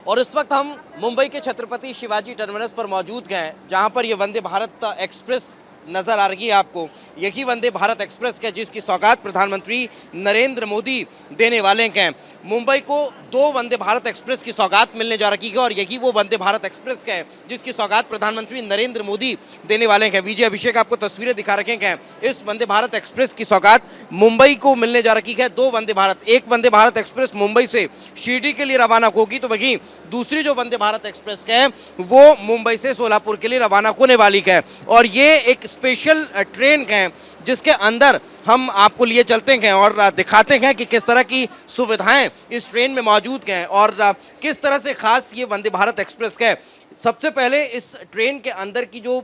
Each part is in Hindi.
और इस वक्त हम मुंबई के छत्रपति शिवाजी टर्मिनस पर मौजूद हैं, जहां पर ये वंदे भारत एक्सप्रेस नज़र आ रही है आपको। यही वंदे भारत एक्सप्रेस है जिसकी सौगात प्रधानमंत्री नरेंद्र मोदी देने वाले हैं। मुंबई को 2 वंदे भारत एक्सप्रेस की सौगात मिलने जा रही है और यही वो वंदे भारत एक्सप्रेस है जिसकी सौगात प्रधानमंत्री नरेंद्र मोदी देने वाले हैं। विजय अभिषेक आपको तस्वीरें दिखा रखे हैं। इस वंदे भारत एक्सप्रेस की सौगात मुंबई को मिलने जा रही है। 2 वंदे भारत, एक वंदे भारत एक्सप्रेस मुंबई से शिरडी के लिए रवाना होगी, तो वहीं दूसरी जो वंदे भारत एक्सप्रेस है वो मुंबई से सोलापुर के लिए रवाना होने वाली है। और ये एक स्पेशल ट्रेन है जिसके अंदर हम आपको लिए चलते हैं और दिखाते हैं कि किस तरह की सुविधाएं इस ट्रेन में मौजूद हैं और किस तरह से खास ये वंदे भारत एक्सप्रेस है। सबसे पहले इस ट्रेन के अंदर की जो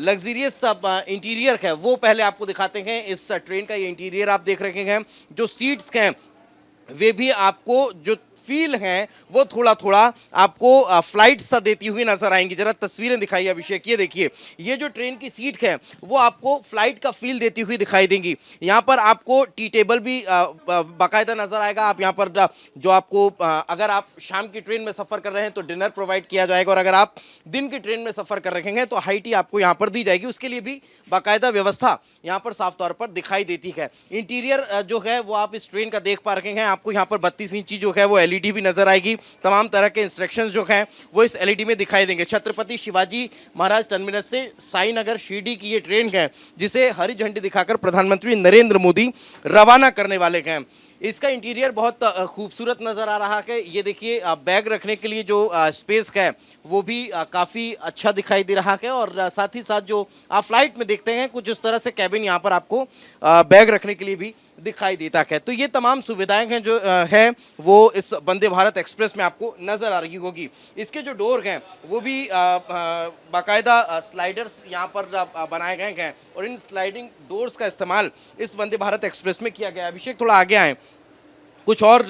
लग्जरियस इंटीरियर है वो पहले आपको दिखाते हैं। इस ट्रेन का ये इंटीरियर आप देख रहे हैं। जो सीट्स हैं वे भी आपको जो फील हैं वो थोड़ा थोड़ा आपको फ्लाइट सा देती हुई नजर आएंगी। जरा तस्वीरें दिखाइए अभिषेक, ये देखिए, ये जो ट्रेन की सीट है वो आपको फ्लाइट का फील देती हुई दिखाई देंगी। यहाँ पर आपको टी टेबल भी बाकायदा नजर आएगा। आप यहाँ पर जो आपको अगर आप शाम की ट्रेन में सफ़र कर रहे हैं तो डिनर प्रोवाइड किया जाएगा और अगर आप दिन की ट्रेन में सफ़र कर रहे हैं तो हाई टी आपको यहाँ पर दी जाएगी। उसके लिए भी बाकायदा व्यवस्था यहाँ पर साफ तौर पर दिखाई देती है। इंटीरियर जो है वो आप इस ट्रेन का देख पा रहे हैं। आपको यहाँ पर 32 इंची जो है वो एलईडी भी नजर आएगी। तमाम तरह के इंस्ट्रक्शंस जो हैं वो इस एलईडी में दिखाई देंगे। छत्रपति शिवाजी महाराज टर्मिनस से साई नगर शिरडी की ये ट्रेन है जिसे हरी झंडी दिखाकर प्रधानमंत्री नरेंद्र मोदी रवाना करने वाले हैं। इसका इंटीरियर बहुत खूबसूरत नज़र आ रहा है। ये देखिए, बैग रखने के लिए जो स्पेस है वो भी काफ़ी अच्छा दिखाई दे रहा है और साथ ही साथ जो आप फ्लाइट में देखते हैं कुछ इस तरह से कैबिन यहाँ पर आपको बैग रखने के लिए भी दिखाई देता है। तो ये तमाम सुविधाएं हैं जो है वो इस वंदे भारत एक्सप्रेस में आपको नज़र आ रही होगी। इसके जो डोर हैं वो भी बाकायदा स्लाइडर्स यहाँ पर बनाए गए हैं और इन स्लाइडिंग डोर्स का इस्तेमाल इस वंदे भारत एक्सप्रेस में किया गया है। अभिषेक थोड़ा आगे आए, कुछ और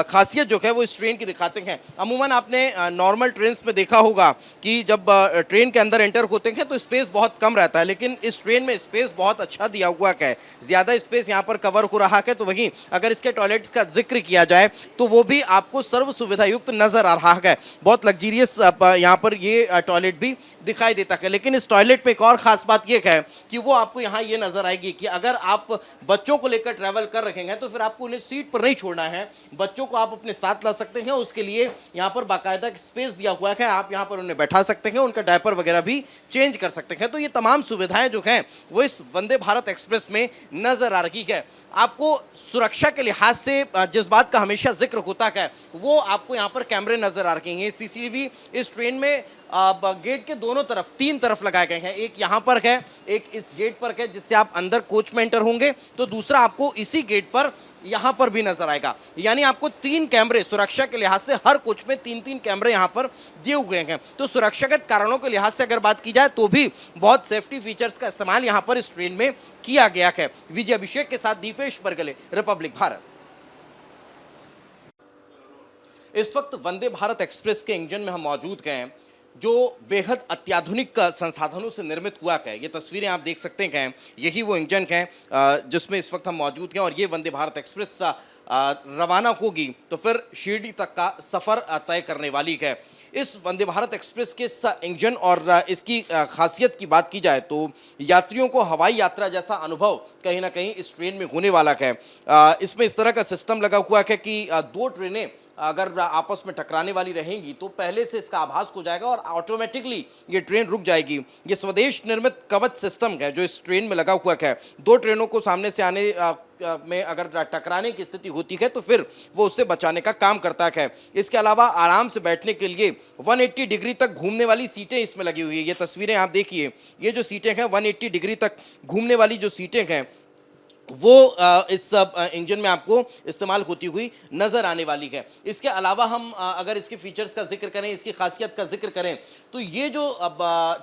खासियत जो है वो इस ट्रेन की दिखाते हैं। अमूमन आपने नॉर्मल ट्रेन्स में देखा होगा कि जब ट्रेन के अंदर एंटर होते हैं तो स्पेस बहुत कम रहता है, लेकिन इस ट्रेन में स्पेस बहुत अच्छा दिया हुआ है। ज़्यादा स्पेस यहाँ पर कवर हो रहा है। तो वहीं अगर इसके टॉयलेट्स का जिक्र किया जाए तो वो भी आपको सर्व सुविधा युक्त नज़र आ रहा है। बहुत लग्जरियस यहाँ पर ये टॉयलेट भी दिखाई देता है। लेकिन इस टॉयलेट में एक और ख़ास बात ये है कि वो आपको यहाँ ये नज़र आएगी कि अगर आप बच्चों को लेकर ट्रैवल कर रहे हैं तो फिर आपको उन्हें सीट पर नहीं छोड़ना है, बच्चों को आप अपने साथ ला सकते हैं। उसके लिए यहाँ पर बाकायदा स्पेस दिया हुआ है, आप यहाँ पर उन्हें बैठा सकते हैं, उनका डायपर वगैरह भी चेंज कर सकते हैं। तो ये तमाम सुविधाएं जो हैं वो इस वंदे भारत एक्सप्रेस में नजर आ रही है। आपको सुरक्षा के लिहाज से जिस बात का हमेशा जिक्र होता है वो आपको यहाँ पर कैमरे नजर आ रहे हैं। सीसीटीवी इस ट्रेन में गेट के दोनों तरफ, 3 तरफ लगाए गए हैं। एक यहाँ पर है, एक इस गेट पर है जिससे आप अंदर कोच में एंटर होंगे, तो दूसरा आपको इसी गेट पर यहाँ पर भी नजर आएगा। यानी आपको 3 कैमरे सुरक्षा के लिहाज से हर कोच में 3-3 कैमरे यहाँ पर दिए हुए हैं। तो सुरक्षागत कारणों के लिहाज से अगर बात की जाए तो भी बहुत सेफ्टी फीचर्स का इस्तेमाल यहाँ पर इस ट्रेन में किया गया है। विजय अभिषेक के साथ दीपेश बरगले, रिपब्लिक भारत। इस वक्त वंदे भारत एक्सप्रेस के इंजन में हम मौजूद हैं जो बेहद अत्याधुनिक संसाधनों से निर्मित हुआ है। ये तस्वीरें आप देख सकते हैं, यही वो इंजन है जिसमें इस वक्त हम मौजूद हैं और ये वंदे भारत एक्सप्रेस रवाना होगी तो फिर शिरडी तक का सफ़र तय करने वाली है। इस वंदे भारत एक्सप्रेस के इंजन और इसकी खासियत की बात की जाए तो यात्रियों को हवाई यात्रा जैसा अनुभव कहीं ना कहीं इस ट्रेन में होने वाला है। इसमें इस तरह का सिस्टम लगा हुआ है कि 2 ट्रेनें अगर आपस में टकराने वाली रहेंगी तो पहले से इसका आभास हो जाएगा और ऑटोमेटिकली ये ट्रेन रुक जाएगी। ये स्वदेश निर्मित कवच सिस्टम है जो इस ट्रेन में लगा हुआ है। 2 ट्रेनों को सामने से आने में अगर टकराने की स्थिति होती है तो फिर वो उससे बचाने का काम करता है। इसके अलावा आराम से बैठने के लिए 180 डिग्री तक घूमने वाली सीटें इसमें लगी हुई है। ये तस्वीरें आप देखिए, ये जो सीटें हैं 180 डिग्री तक घूमने वाली जो सीटें हैं वो इस इंजन में आपको इस्तेमाल होती हुई नज़र आने वाली है। इसके अलावा हम अगर इसके फीचर्स का जिक्र करें, इसकी खासियत का जिक्र करें तो ये जो अब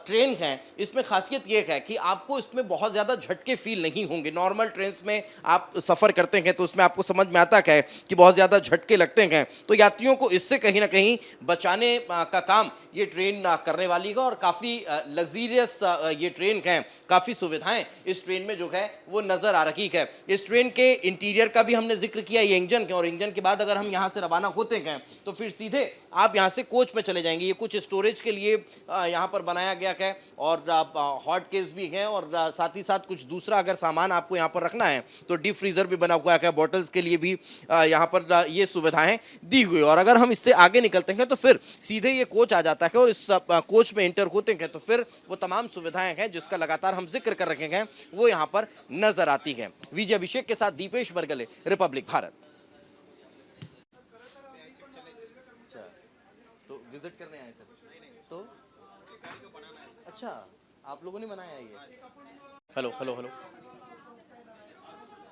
ट्रेन है इसमें खासियत ये है कि आपको इसमें बहुत ज़्यादा झटके फील नहीं होंगे। नॉर्मल ट्रेन्स में आप सफ़र करते हैं तो उसमें आपको समझ में आता है कि बहुत ज़्यादा झटके लगते हैं, तो यात्रियों को इससे कहीं ना कहीं बचाने का काम ये ट्रेन करने वाली है और काफ़ी लग्जीरियस ये ट्रेन है, काफ़ी सुविधाएं इस ट्रेन में जो है वो नज़र आ रही है। इस ट्रेन के इंटीरियर का भी हमने जिक्र किया, ये इंजन के, और इंजन के बाद अगर हम यहाँ से रवाना होते हैं तो फिर सीधे आप यहाँ से कोच में चले जाएंगे। ये कुछ स्टोरेज के लिए यहाँ पर बनाया गया है और हॉट केस भी हैं और साथ ही साथ कुछ दूसरा अगर सामान आपको यहाँ पर रखना है तो डीप फ्रीजर भी बना हुआ है, बॉटल्स के लिए भी यहाँ पर ये सुविधाएं दी हुई। और अगर हम इससे आगे निकलते हैं तो फिर सीधे ये कोच आ जाता है और इस कोच में इंटर होते हैं तो फिर वो तमाम सुविधाएं हैं जिसका लगातार हम जिक्र कर रहे हैं वो यहाँ पर नजर आती हैं। विजय अभिषेक के साथ दीपेश बरगले, रिपब्लिक भारत। तो विजिट करने आए सर? तो अच्छा, आप लोगों ने बनाया ये? Hello hello hello.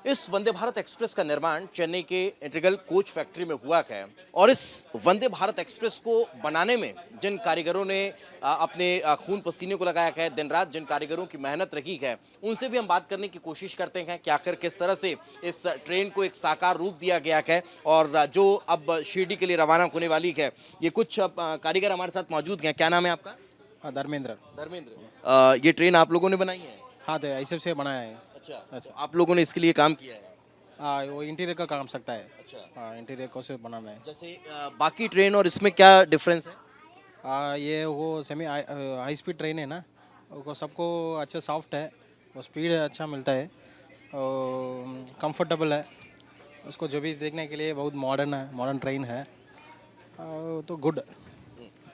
इस वंदे भारत एक्सप्रेस का निर्माण चेन्नई के इंटीग्रल कोच फैक्ट्री में हुआ है और इस वंदे भारत एक्सप्रेस को बनाने में जिन कारीगरों ने अपने खून पसीने को लगाया है, दिन रात जिन कारीगरों की मेहनत रखी है, उनसे भी हम बात करने की कोशिश करते हैं कि आखिर किस तरह से इस ट्रेन को एक साकार रूप दिया गया है और जो अब शिरडी के लिए रवाना होने वाली है। ये कुछ कारीगर हमारे साथ मौजूद हैं। क्या नाम है आपका? धर्मेंद्र। धर्मेंद्र, ये ट्रेन आप लोगों ने बनाई है? हाँ, तो ऐसे से बनाया है। अच्छा, तो आप लोगों ने इसके लिए काम किया है? हाँ, वो इंटीरियर का काम सकता है। अच्छा, हाँ, इंटीरियर को से बनाना है। जैसे बाकी ट्रेन और इसमें क्या डिफरेंस है? ये वो सेमी हाई स्पीड ट्रेन है ना, वो सबको अच्छा सॉफ्ट है, वो स्पीड अच्छा मिलता है और कंफर्टेबल है। उसको जो भी देखने के लिए बहुत मॉडर्न है, मॉडर्न ट्रेन है तो गुड।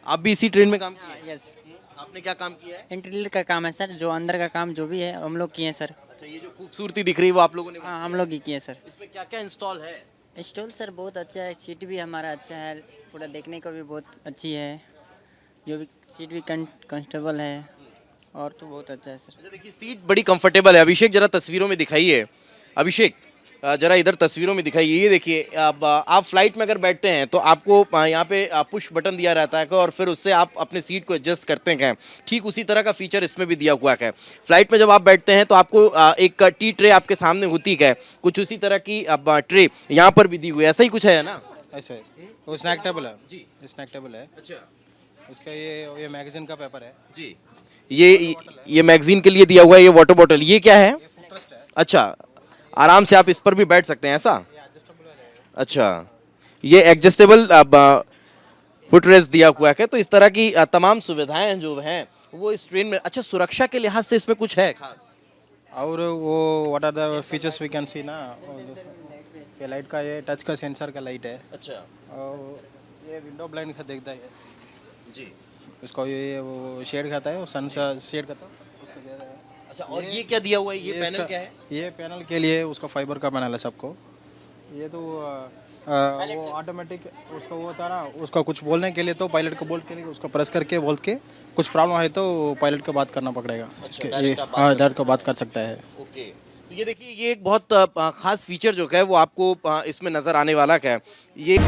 आप भी इसी ट्रेन में काम किया है? यस, आपने क्या काम किया है? इंटीरियर का काम है सर, जो अंदर का काम जो भी है हम लोग किए हैं सर। अच्छा, ये जो खूबसूरती दिख रही है वो आप लोगों ने हाँ, हम लोग ही किए सर। इसमें क्या क्या इंस्टॉल है? स्टॉल सर बहुत अच्छा है, सीट भी हमारा अच्छा है, पूरा देखने को भी बहुत अच्छी है, जो भी सीट भी कंफर्टेबल है और तो बहुत अच्छा है सर। अच्छा, देखिए सीट बड़ी कंफर्टेबल है। अभिषेक जरा तस्वीरों में दिखाइए। अभिषेक जरा इधर तस्वीरों में दिखाइए। ये देखिए, अब आप फ्लाइट में अगर बैठते हैं तो आपको यहाँ पे पुश बटन दिया रहता है और फिर उससे आप अपने सीट को एडजस्ट करते हैं। ठीक उसी तरह का फीचर इसमें भी दिया हुआ है। फ्लाइट में जब आप बैठते हैं तो आपको एक टी ट्रे आपके सामने होती है, कुछ उसी तरह की अब ट्रे यहाँ पर भी दी हुई है। ऐसा ही कुछ है ना? ऐसे वो स्नैक टेबल है जी, स्नैक टेबल है। अच्छा उसका ये मैगजीन का पेपर है जी, ये मैगजीन के लिए दिया हुआ है। ये वाटर बॉटल, ये क्या है? अच्छा, आराम से आप इस पर भी बैठ सकते हैं ऐसा? अच्छा, ये एडजस्टेबल फुट रेस्ट दिया हुआ है। तो इस तरह की तमाम सुविधाएं जो हैं वो इस ट्रेन में। अच्छा, सुरक्षा के लिहाज से इसमें कुछ है खास? और वो what are the features we can see ना, ये लाइट का, ये टच का सेंसर का लाइट है। अच्छा और ये विंडो ब्लाइंड का देखता है जी। उसको, ये वो शेड खाता है, वो सन से शेड खाता है उसको दे रहा है। अच्छा, और ये क्या दिया हुआ है? ये पैनल इसका- क्या है? ये पैनल के लिए उसका फाइबर का पैनल है सबको। ये तो वो ऑटोमेटिक उसको वो होता ना, उसका कुछ बोलने के लिए तो पायलट को बोल के उसको प्रेस करके बोल के कुछ प्रॉब्लम है तो पायलट को बात करना पड़ेगा। इसके हाँ, डायरेक्ट को बात कर सकता है। ओके, तो ये देखिए, ये एक बहुत खास फीचर जो है वो आपको इसमें नज़र आने वाला है। ये